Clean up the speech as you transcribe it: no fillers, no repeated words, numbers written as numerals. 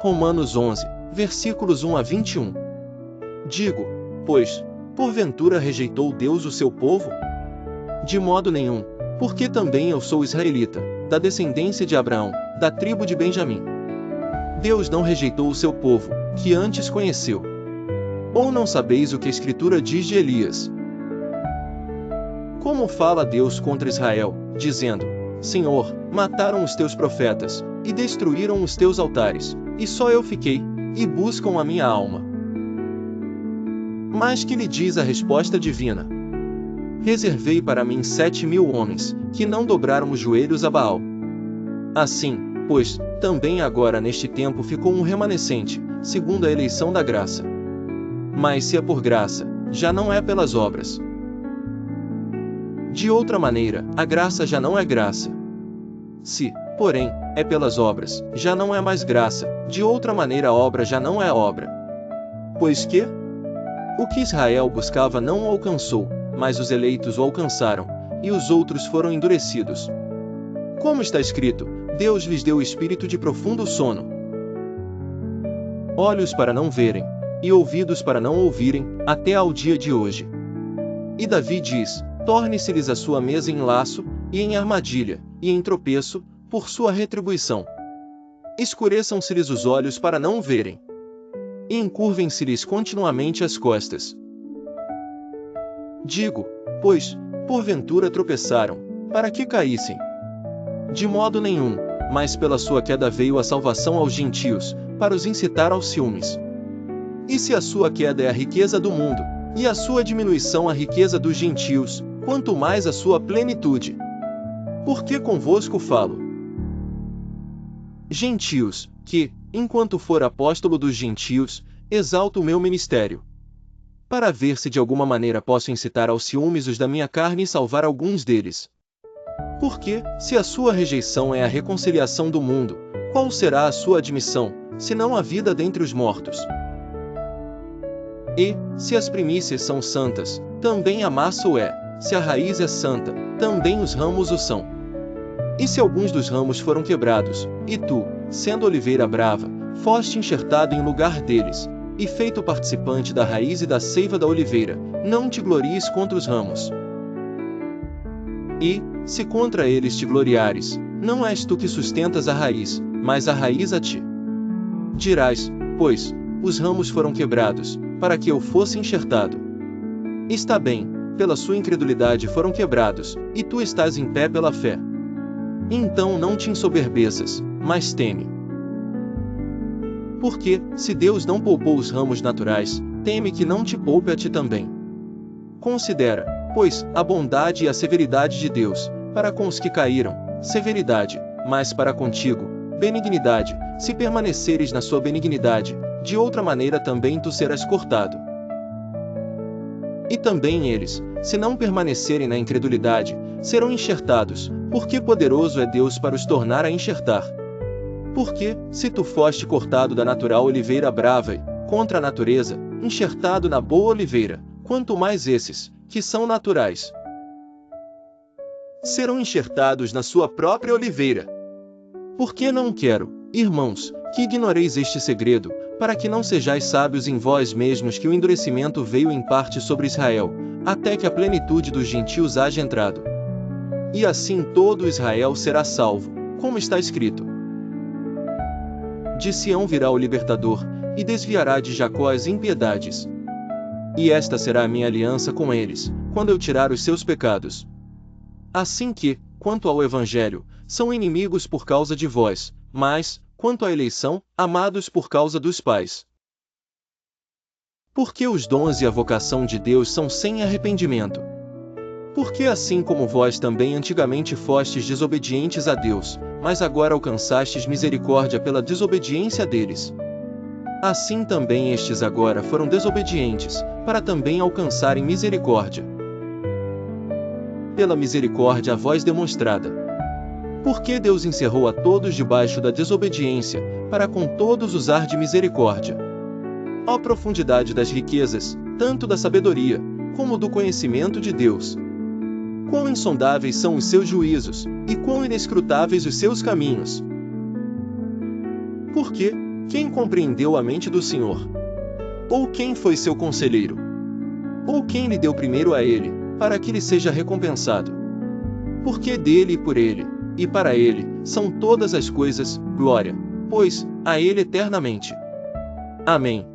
Romanos 11, versículos 1 a 21. Digo, pois, porventura rejeitou Deus o seu povo? De modo nenhum, porque também eu sou israelita, da descendência de Abraão, da tribo de Benjamim. Deus não rejeitou o seu povo, que antes conheceu. Ou não sabeis o que a Escritura diz de Elias? Como fala Deus contra Israel, dizendo: Senhor, mataram os teus profetas, e destruíram os teus altares, e só eu fiquei, e buscam a minha alma. Mas que lhe diz a resposta divina? Reservei para mim 7.000 homens, que não dobraram os joelhos a Baal. Assim, pois, também agora neste tempo ficou um remanescente, segundo a eleição da graça. Mas se é por graça, já não é pelas obras. De outra maneira, a graça já não é graça. Se, porém, é pelas obras, já não é mais graça, de outra maneira a obra já não é obra. Pois que? O que Israel buscava não o alcançou, mas os eleitos o alcançaram, e os outros foram endurecidos. Como está escrito, Deus lhes deu espírito de profundo sono. Olhos para não verem, e ouvidos para não ouvirem, até ao dia de hoje. E Davi diz: torne-se-lhes a sua mesa em laço, e em armadilha, e em tropeço, por sua retribuição. Escureçam-se-lhes os olhos para não verem. E encurvem-se-lhes continuamente as costas. Digo, pois, porventura tropeçaram, para que caíssem? De modo nenhum, mas pela sua queda veio a salvação aos gentios, para os incitar aos ciúmes. E se a sua queda é a riqueza do mundo, e a sua diminuição a riqueza dos gentios, quanto mais a sua plenitude. Porque convosco falo. Gentios, que, enquanto for apóstolo dos gentios, exalto o meu ministério. Para ver se de alguma maneira posso incitar aos ciúmes os da minha carne e salvar alguns deles. Porque, se a sua rejeição é a reconciliação do mundo, qual será a sua admissão, senão a vida dentre os mortos? E, se as primícias são santas, também a massa o é, se a raiz é santa, também os ramos o são. E se alguns dos ramos foram quebrados, e tu, sendo oliveira brava, foste enxertado em lugar deles, e feito participante da raiz e da seiva da oliveira, não te glories contra os ramos. E, se contra eles te gloriares, não és tu que sustentas a raiz, mas a raiz a ti. Dirás, pois, os ramos foram quebrados, para que eu fosse enxertado. Está bem, pela sua incredulidade foram quebrados, e tu estás em pé pela fé. Então não te ensoberbeças, mas teme. Porque, se Deus não poupou os ramos naturais, teme que não te poupe a ti também. Considera, pois, a bondade e a severidade de Deus, para com os que caíram, severidade, mas para contigo, benignidade, se permaneceres na sua benignidade, de outra maneira também tu serás cortado. E também eles, se não permanecerem na incredulidade, serão enxertados, porque poderoso é Deus para os tornar a enxertar. Porque, se tu foste cortado da natural oliveira brava e, contra a natureza, enxertado na boa oliveira, quanto mais esses, que são naturais, serão enxertados na sua própria oliveira. Porque não quero, irmãos, que ignoreis este segredo, para que não sejais sábios em vós mesmos que o endurecimento veio em parte sobre Israel, até que a plenitude dos gentios haja entrado. E assim todo Israel será salvo, como está escrito. De Sião virá o libertador, e desviará de Jacó as impiedades. E esta será a minha aliança com eles, quando eu tirar os seus pecados. Assim que, quanto ao Evangelho, são inimigos por causa de vós, mas, quanto à eleição, amados por causa dos pais. Porque os dons e a vocação de Deus são sem arrependimento. Porque assim como vós também antigamente fostes desobedientes a Deus, mas agora alcançastes misericórdia pela desobediência deles. Assim também estes agora foram desobedientes, para também alcançarem misericórdia. Pela misericórdia a vós demonstrada. Porque Deus encerrou a todos debaixo da desobediência, para com todos usar de misericórdia. Ó profundidade das riquezas, tanto da sabedoria, como do conhecimento de Deus! Quão insondáveis são os seus juízos, e quão inescrutáveis os seus caminhos! Porque, Quem compreendeu a mente do Senhor? Ou quem foi seu conselheiro? Ou quem lhe deu primeiro a ele, para que lhe seja recompensado? Porque dele e por ele, e para ele, são todas as coisas, glória, pois, a ele eternamente. Amém.